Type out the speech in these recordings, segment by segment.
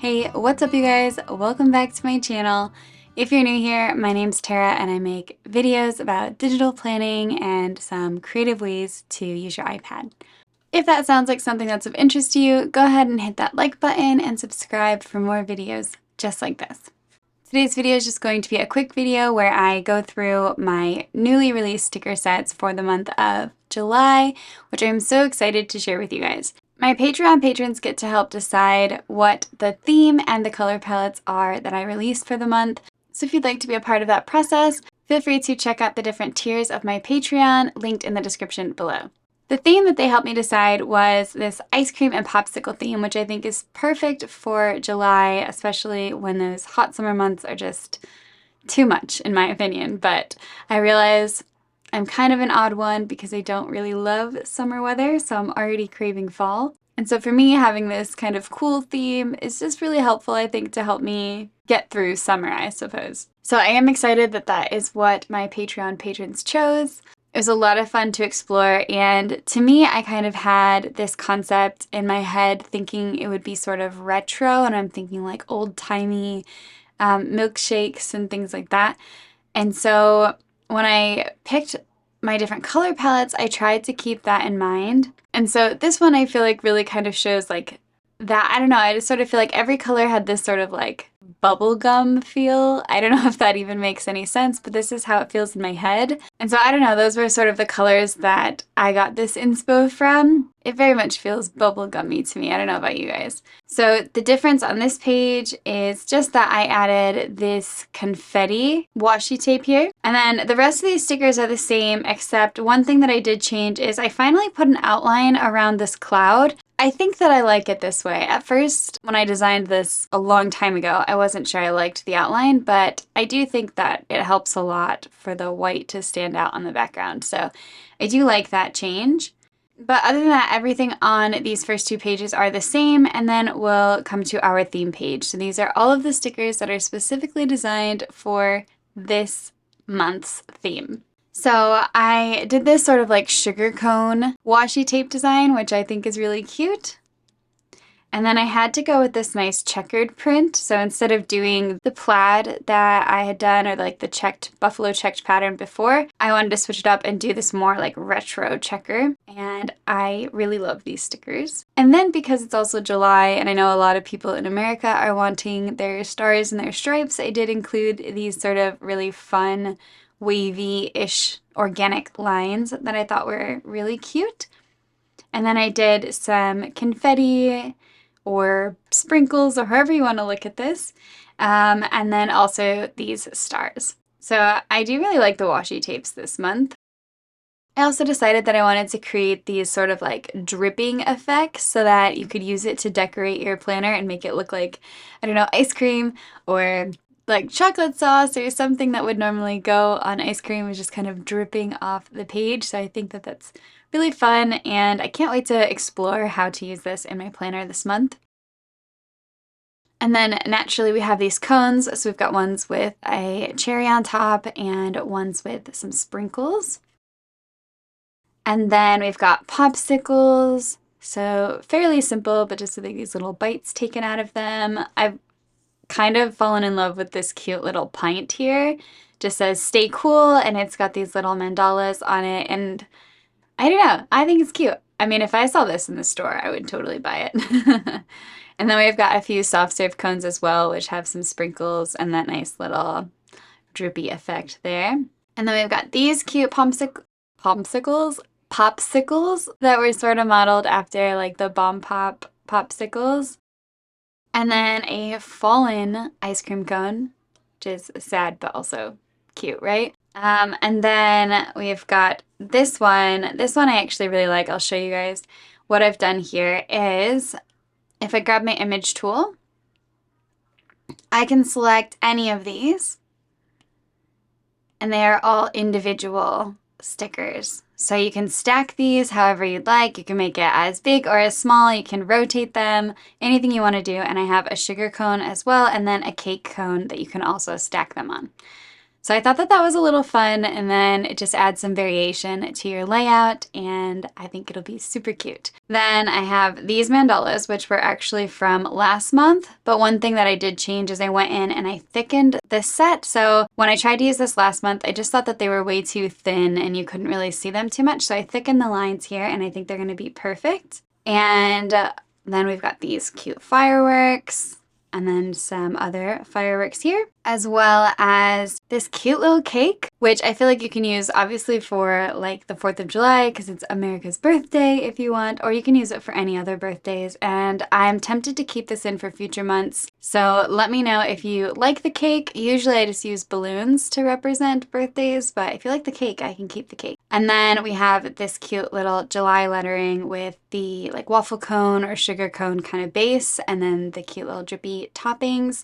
Hey, what's up you guys? Welcome back to my channel. If you're new here, my name's Tara and I make videos about digital planning and some creative ways to use your iPad. If that sounds like something that's of interest to you, go ahead and hit that like button and subscribe for more videos just like this. Today's video is just going to be a quick video where I go through my newly released sticker sets for the month of July, which I'm so excited to share with you guys. My Patreon patrons get to help decide what the theme and the color palettes are that I released for the month. So if you'd like to be a part of that process, feel free to check out the different tiers of my Patreon linked in the description below. The theme that they helped me decide was this ice cream and popsicle theme, which I think is perfect for July, especially when those hot summer months are just too much, in my opinion. But I realize I'm kind of an odd one because I don't really love summer weather, so I'm already craving fall. And so for me, having this kind of cool theme is just really helpful, I think, to help me get through summer, I suppose. So I am excited that that is what my Patreon patrons chose. It was a lot of fun to explore, and to me, I kind of had this concept in my head thinking it would be sort of retro, and I'm thinking like old-timey milkshakes and things like that. And so when I picked my different color palettes, I tried to keep that in mind. And so this one I feel like really kind of shows like that. I don't know, I just sort of feel like every color had this sort of like bubblegum feel. I don't know if that even makes any sense, but this is how it feels in my head. And so I don't know, those were sort of the colors that I got this inspo from. It very much feels bubblegummy to me. I don't know about you guys. So the difference on this page is just that I added this confetti washi tape here. And then the rest of these stickers are the same, except one thing that I did change is I finally put an outline around this cloud. I think that I like it this way. At first, when I designed this a long time ago, I wasn't sure I liked the outline, but I do think that it helps a lot for the white to stand out on the background. So I do like that change. But other than that, everything on these first two pages are the same, and then we'll come to our theme page. So these are all of the stickers that are specifically designed for this month's theme. So I did this sort of like sugar cone washi tape design, which I think is really cute. And then I had to go with this nice checkered print. So instead of doing the plaid that I had done or like the checked buffalo checked pattern before, I wanted to switch it up and do this more like retro checker. And I really love these stickers. And then because it's also July and I know a lot of people in America are wanting their stars and their stripes, I did include these sort of really fun wavy-ish organic lines that I thought were really cute. And then I did some confetti or sprinkles or however you want to look at this. And then also these stars. So I do really like the washi tapes this month. I also decided that I wanted to create these sort of like dripping effects so that you could use it to decorate your planner and make it look like, I don't know, ice cream or like chocolate sauce or something that would normally go on ice cream is just kind of dripping off the page. So I think that that's really fun, and I can't wait to explore how to use this in my planner this month. And then naturally we have these cones. So we've got ones with a cherry on top and ones with some sprinkles. And then we've got popsicles. So fairly simple, but just with like these little bites taken out of them. I've kind of fallen in love with this cute little pint here. Just says stay cool, and it's got these little mandalas on it, and I don't know, I think it's cute. I mean, if I saw this in the store, I would totally buy it. And then we've got a few soft serve cones as well, which have some sprinkles and that nice little drippy effect there. And then we've got these cute popsicles that were sort of modeled after like the Bomb Pop popsicles. And then a fallen ice cream cone, which is sad but also cute, right? And then we've got this one. This one I actually really like. I'll show you guys. What I've done here is, if I grab my image tool, I can select any of these, and they are all individual stickers. So you can stack these however you'd like. You can make it as big or as small. You can rotate them, anything you want to do. And I have a sugar cone as well, and then a cake cone that you can also stack them on. So I thought that that was a little fun, and then it just adds some variation to your layout, and I think it'll be super cute. Then I have these mandalas, which were actually from last month, but one thing that I did change is I went in and I thickened this set. So when I tried to use this last month, I just thought that they were way too thin and you couldn't really see them too much. So I thickened the lines here, and I think they're gonna be perfect. And then we've got these cute fireworks, and then some other fireworks here, as well as this cute little cake, which I feel like you can use obviously for like the 4th of July because it's America's birthday if you want, or you can use it for any other birthdays. And I'm tempted to keep this in for future months. So let me know if you like the cake. Usually I just use balloons to represent birthdays, but if you like the cake, I can keep the cake. And then we have this cute little July lettering with the like waffle cone or sugar cone kind of base, and then the cute little drippy toppings.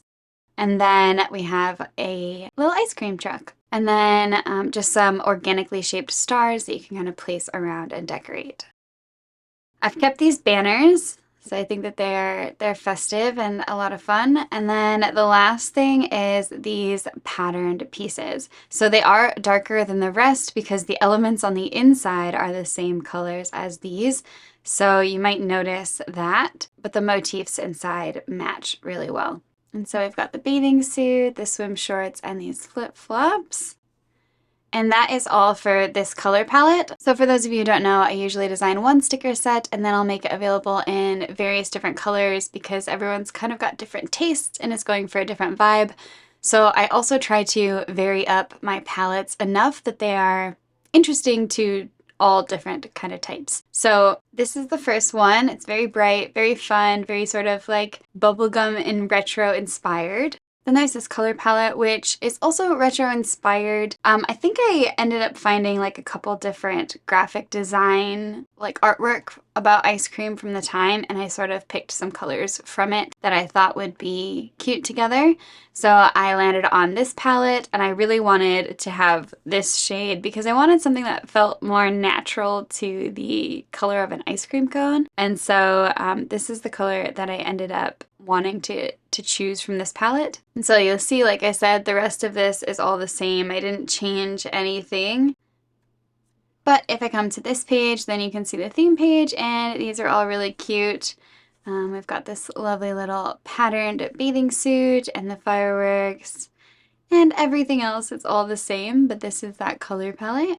And then we have a little ice cream truck. And then just some organically shaped stars that you can kind of place around and decorate. I've kept these banners, so I think that they're festive and a lot of fun. And then the last thing is these patterned pieces. So they are darker than the rest because the elements on the inside are the same colors as these. So you might notice that, but the motifs inside match really well. And so I've got the bathing suit, the swim shorts, and these flip-flops. And that is all for this color palette. So for those of you who don't know, I usually design one sticker set and then I'll make it available in various different colors because everyone's kind of got different tastes and is going for a different vibe. So I also try to vary up my palettes enough that they are interesting to all different kind of types. So this is the first one. It's very bright, very fun, very sort of like bubblegum and retro inspired. Then there's this color palette, which is also retro inspired. I think I ended up finding like a couple different graphic design, like artwork about ice cream from the time, and I sort of picked some colors from it that I thought would be cute together. So I landed on this palette, and I really wanted to have this shade because I wanted something that felt more natural to the color of an ice cream cone. And so this is the color that I ended up wanting to choose from this palette. And so you'll see, like I said, the rest of this is all the same. I didn't change anything. But if I come to this page, then you can see the theme page, and these are all really cute. We've got this lovely little patterned bathing suit and the fireworks and everything else. It's all the same, but this is that color palette.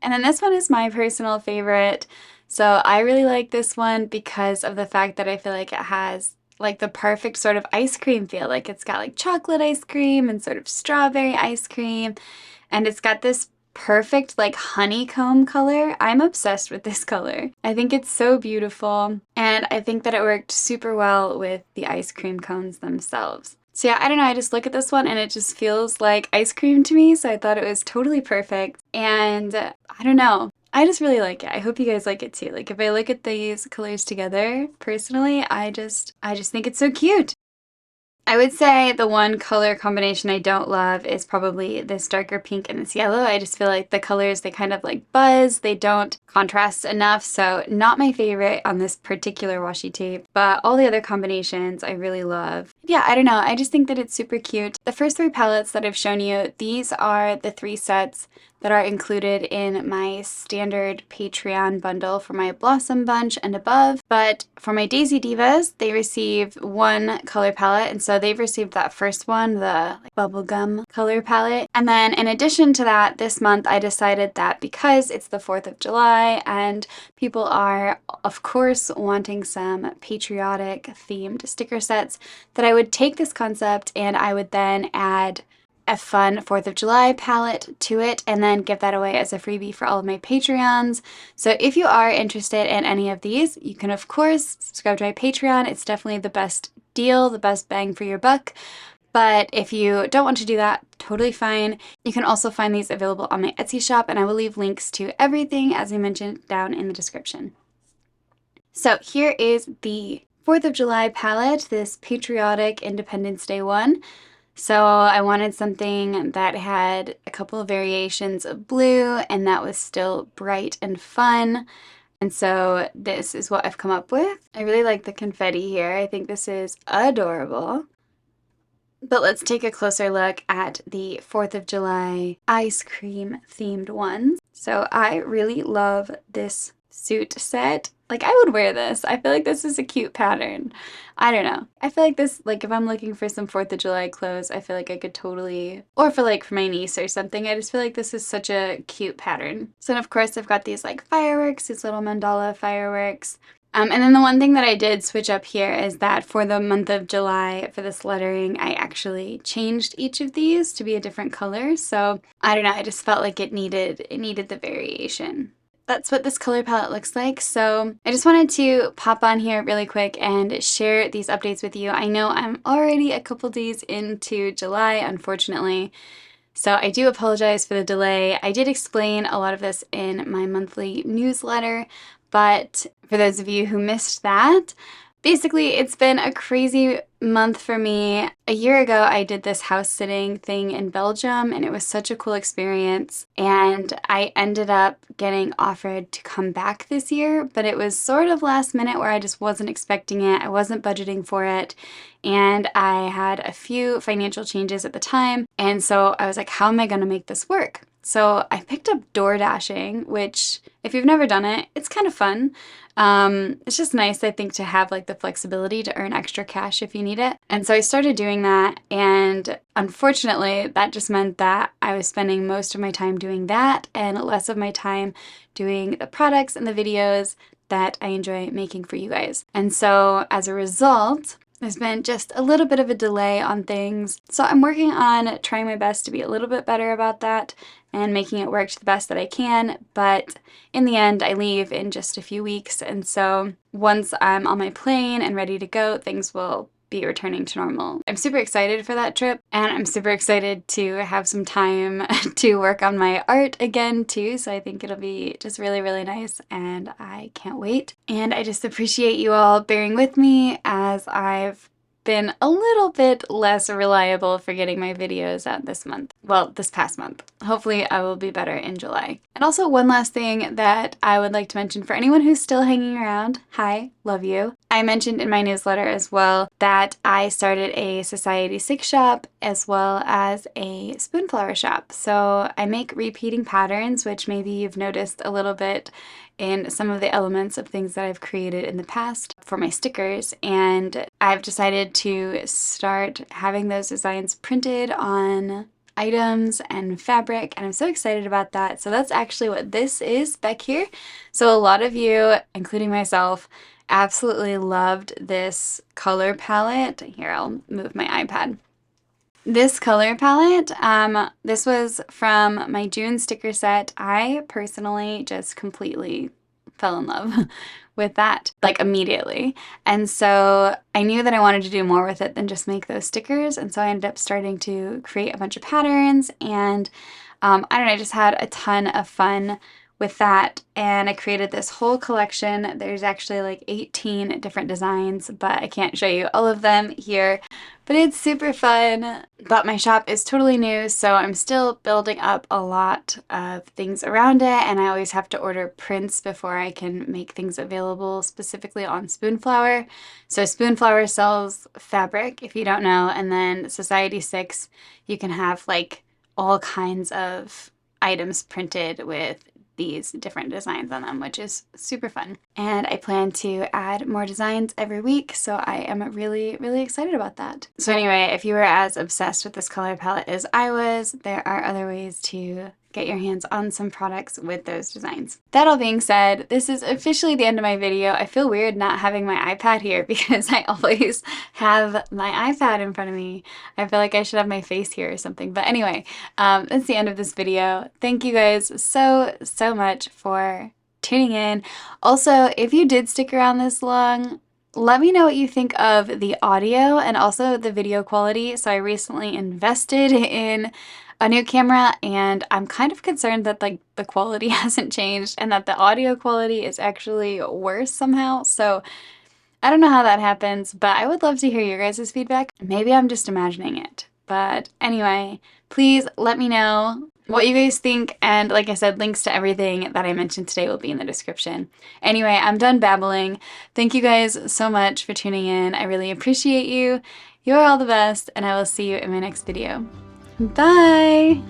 And then this one is my personal favorite. So I really like this one because of the fact that I feel like it has like the perfect sort of ice cream feel. Like it's got like chocolate ice cream and sort of strawberry ice cream. And it's got this perfect like honeycomb color. I'm obsessed with this color. I think it's so beautiful. And I think that it worked super well with the ice cream cones themselves. So yeah, I don't know, I just look at this one and it just feels like ice cream to me, so I thought it was totally perfect. And I don't know, I just really like it. I hope you guys like it too. Like if I look at these colors together, personally, I just think it's so cute. I would say the one color combination I don't love is probably this darker pink and this yellow. I just feel like the colors, they kind of like buzz, they don't contrast enough, so not my favorite on this particular washi tape, but all the other combinations I really love. Yeah, I don't know, I just think that it's super cute. The first 3 palettes that I've shown you, these are the 3 sets that are included in my standard Patreon bundle for my Blossom Bunch and above. But for my Daisy Divas, they receive 1 color palette, and so they've received that first one, the bubblegum color palette. And then in addition to that, this month I decided that because it's the 4th of July and people are, of course, wanting some patriotic themed sticker sets, that I would take this concept and I would then add a fun 4th of July palette to it and then give that away as a freebie for all of my Patreons. So if you are interested in any of these, you can of course subscribe to my Patreon. It's definitely the best deal, the best bang for your buck. But if you don't want to do that, totally fine. You can also find these available on my Etsy shop, and I will leave links to everything, as I mentioned, down in the description. So here is the 4th of July palette, this patriotic Independence Day one. So I wanted something that had a couple of variations of blue and that was still bright and fun. And so this is what I've come up with. I really like the confetti here. I think this is adorable. But let's take a closer look at the 4th of July ice cream themed ones. So I really love this suit set. Like, I would wear this. I feel like this is a cute pattern. I don't know. I feel like this, like, if I'm looking for some 4th of July clothes, I feel like I could totally, or for like for my niece or something, I just feel like this is such a cute pattern. So then of course I've got these like fireworks, these little mandala fireworks. And then the one thing that I did switch up here is that for the month of July, for this lettering, I actually changed each of these to be a different color. So I don't know, I just felt like it needed the variation. That's what this color palette looks like. So I just wanted to pop on here really quick and share these updates with you. I know I'm already a couple days into July, unfortunately. So I do apologize for the delay. I did explain a lot of this in my monthly newsletter, but for those of you who missed that, basically it's been a crazy month for me. A year ago I did this house sitting thing in Belgium and it was such a cool experience, and I ended up getting offered to come back this year, but it was sort of last minute where I just wasn't expecting it. I wasn't budgeting for it, and I had a few financial changes at the time, and so I was like, how am I going to make this work? So I picked up door dashing, which if you've never done it, it's kind of fun. It's just nice, I think, to have like the flexibility to earn extra cash if you need it. And so I started doing that, and unfortunately that just meant that I was spending most of my time doing that and less of my time doing the products and the videos that I enjoy making for you guys. And so as a result, there's been just a little bit of a delay on things. So I'm working on trying my best to be a little bit better about that and making it work to the best that I can. But in the end, I leave in just a few weeks. And so once I'm on my plane and ready to go, things will be returning to normal. I'm super excited for that trip, and I'm super excited to have some time to work on my art again too, so I think it'll be just really, really nice, and I can't wait. And I just appreciate you all bearing with me as I've been a little bit less reliable for getting my videos out this month. Well, this past month. Hopefully I will be better in July. And also one last thing that I would like to mention for anyone who's still hanging around, hi, love you. I mentioned in my newsletter as well that I started a Society 6 shop as well as a spoonflower shop. So I make repeating patterns, which maybe you've noticed a little bit in some of the elements of things that I've created in the past for my stickers, and I've decided to start having those designs printed on items and fabric, and I'm so excited about that. So that's actually what this is back here. So a lot of you, including myself, absolutely loved this color palette. Here, I'll move my iPad. This color palette, this was from my June sticker set. I personally just completely fell in love with that, like immediately. And so I knew that I wanted to do more with it than just make those stickers. And so I ended up starting to create a bunch of patterns, and I don't know, I just had a ton of fun with that, and I created this whole collection. There's actually like 18 different designs, but I can't show you all of them here, but it's super fun. But my shop is totally new, so I'm still building up a lot of things around it, and I always have to order prints before I can make things available specifically on Spoonflower. So Spoonflower sells fabric, if you don't know, and then Society 6, you can have like all kinds of items printed with these different designs on them, which is super fun. And I plan to add more designs every week, so I am really, really excited about that. So anyway, if you were as obsessed with this color palette as I was, there are other ways to get your hands on some products with those designs. That all being said, this is officially the end of my video. I feel weird not having my iPad here because I always have my iPad in front of me. I feel like I should have my face here or something. But anyway, that's the end of this video. Thank you guys so much for tuning in. Also, if you did stick around this long, let me know what you think of the audio and also the video quality. So I recently invested in a new camera, and I'm kind of concerned that like the quality hasn't changed and that the audio quality is actually worse somehow. So I don't know how that happens, but I would love to hear your guys' feedback. Maybe I'm just imagining it. But anyway, please let me know what you guys think, and like I said, links to everything that I mentioned today will be in the description. Anyway, I'm done babbling. Thank you guys so much for tuning in. I really appreciate you, You are all the best, and I will see you in my next video. Bye!